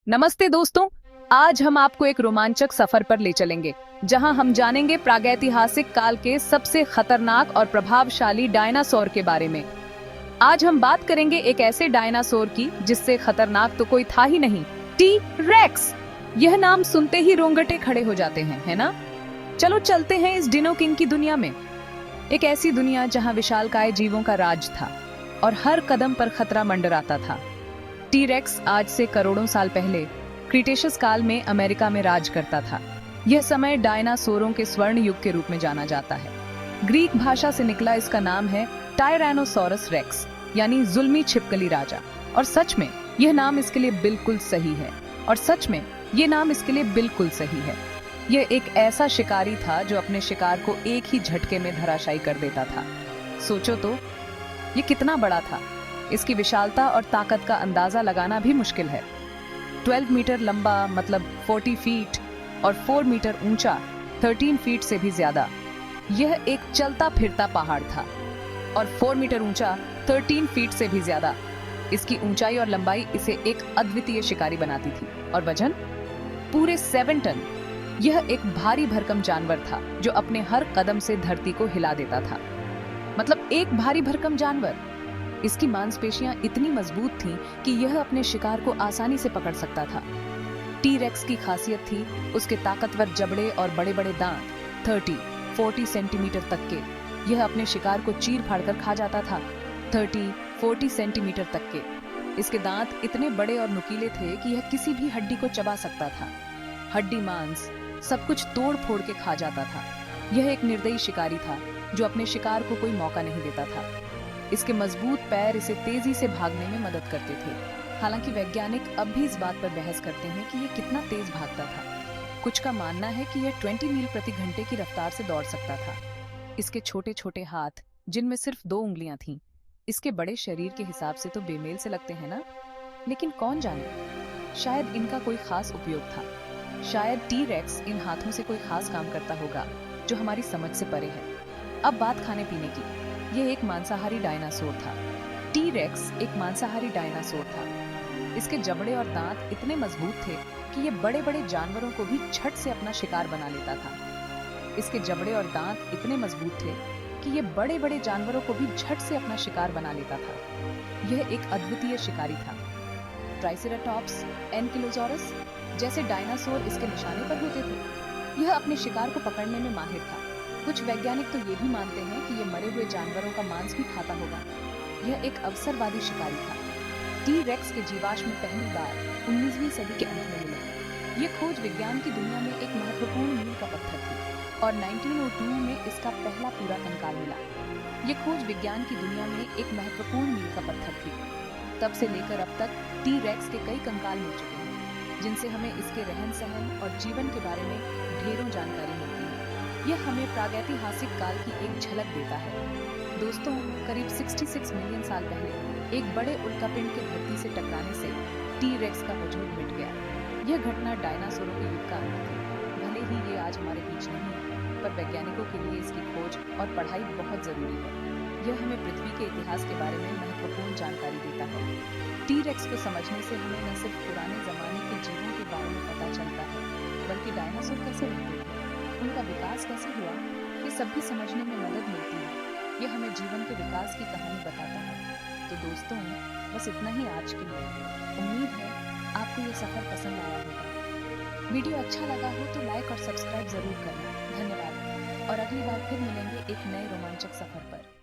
नमस्ते दोस्तों, आज हम आपको एक रोमांचक सफर पर ले चलेंगे जहां हम जानेंगे प्रागैतिहासिक काल के सबसे खतरनाक और प्रभावशाली डायनासोर के बारे में। आज हम बात करेंगे एक ऐसे डायनासोर की जिससे खतरनाक तो कोई था ही नहीं, टी रेक्स। यह नाम सुनते ही रोंगटे खड़े हो जाते हैं, है ना? चलो चलते हैं इस डिनो किंग की दुनिया में। एक ऐसी दुनिया जहां विशालकाय जीवों का राज था और हर कदम पर खतरा मंडराता था। टी रेक्स आज से करोड़ों साल पहले क्रीटेशियस काल में अमेरिका में राज करता था। यह समय डायनासोरों के स्वर्ण युग के रूप में जाना जाता है। ग्रीक भाषा से निकला इसका नाम है टायरैनोसॉरस रेक्स, यानी जुल्मी छिपकली राजा। और सच में यह नाम इसके लिए बिल्कुल सही है। यह एक ऐसा शिकारी था जो अपने शिकार को एक ही झटके में धराशायी कर देता था। सोचो तो, ये कितना बड़ा था। इसकी विशालता और ताकत का अंदाजा लगाना भी मुश्किल है। 12 मीटर लंबा मतलब 40 फीट और 4 मीटर ऊंचा 13 फीट से भी ज्यादा। यह एक चलता फिरता पहाड़ था और 4 मीटर ऊंचा 13 फीट से भी ज्यादा। इसकी ऊंचाई और लंबाई इसे एक अद्वितीय शिकारी बनाती थी। और वजन पूरे 7 टन। यह एक भारी भरकम जानवर था जो अपने हर कदम से धरती को हिला देता था। मतलब एक भारी भरकम जानवर। इसकी मांसपेशियां इतनी मजबूत थीं कि यह अपने शिकार को आसानी से पकड़ सकता था। टी रेक्स की खासियत थी उसके ताकतवर जबड़े और बड़े बड़े दांत। 30-40 सेंटीमीटर तक के। यह अपने शिकार को चीर फाड़ कर खा जाता था। 30-40 सेंटीमीटर तक के। इसके दांत इतने बड़े और नुकीले थे कि यह किसी भी हड्डी को चबा सकता था। हड्डी मांस सब कुछ तोड़ फोड़ के खा जाता था। यह एक निर्दयी शिकारी था जो अपने शिकार को कोई मौका नहीं देता था। इसके मजबूत पैर इसे तेजी से भागने में मदद करते थे। हालांकि वैज्ञानिक अब भी इस बात पर बहस करते हैं कि यह कितना तेज भागता था। कुछ का मानना है कि यह 20 मील प्रति घंटे की रफ्तार से दौड़ सकता था। इसके छोटे छोटे हाथ, जिनमें सिर्फ 2 उंगलियां थीं, इसके बड़े शरीर के हिसाब से तो बेमेल से लगते हैं ना? लेकिन कौन जाने, शायद इनका कोई खास उपयोग था। शायद टी रेक्स इन हाथों से कोई खास काम करता होगा जो हमारी समझ से परे है। अब बात खाने पीने की। यह एक मांसाहारी डायनासोर था। टी रेक्स एक मांसाहारी डायनासोर था। इसके जबड़े और दांत इतने मजबूत थे कि यह बड़े बड़े जानवरों को भी झट से अपना शिकार बना लेता था। यह एक अद्वितीय शिकारी था। ट्राइसेराटॉप्स, एनकिलोसॉरस जैसे डायनासोर इसके निशाने पर होते थे। यह अपने शिकार को पकड़ने में माहिर था। कुछ वैज्ञानिक तो ये भी मानते हैं कि यह मरे हुए जानवरों का मांस भी खाता होगा। यह एक अवसरवादी शिकारी था। टी रेक्स के जीवाश्म पहली बार 19वीं सदी के अंत में मिले। यह खोज विज्ञान की दुनिया में एक महत्वपूर्ण मील का पत्थर थी और 1902 में इसका पहला पूरा कंकाल मिला। तब से लेकर अब तक टी रेक्स के कई कंकाल मिल चुके हैं, जिनसे हमें इसके रहन सहन और जीवन के बारे में ढेरों जानकारी मिलती है। यह हमें प्रागैतिहासिक काल की एक झलक देता है। दोस्तों, करीब 66 मिलियन साल पहले एक बड़े उल्कापिंड के धरती से टकराने से टी रेक्स का वजूद मिट गया। यह घटना डायनासोरों के युग का अंत थी। भले ही ये आज हमारे बीच नहीं है, पर वैज्ञानिकों के लिए इसकी खोज और पढ़ाई बहुत जरूरी है। यह हमें पृथ्वी के इतिहास के बारे में महत्वपूर्ण जानकारी देता है। टी रेक्स को समझने से हमें न सिर्फ पुराने जमाने के जीवों के बारे में पता चलता है, बल्कि डायनासोर कैसे रहते थे, उनका विकास कैसे हुआ, ये सब भी समझने में मदद मिलती है। यह हमें जीवन के विकास की कहानी बताता है। तो दोस्तों, बस इतना ही आज के लिए। उम्मीद है आपको ये सफर पसंद आया होगा। वीडियो अच्छा लगा हो तो लाइक और सब्सक्राइब जरूर करना। धन्यवाद और अगली बार फिर मिलेंगे एक नए रोमांचक सफर पर।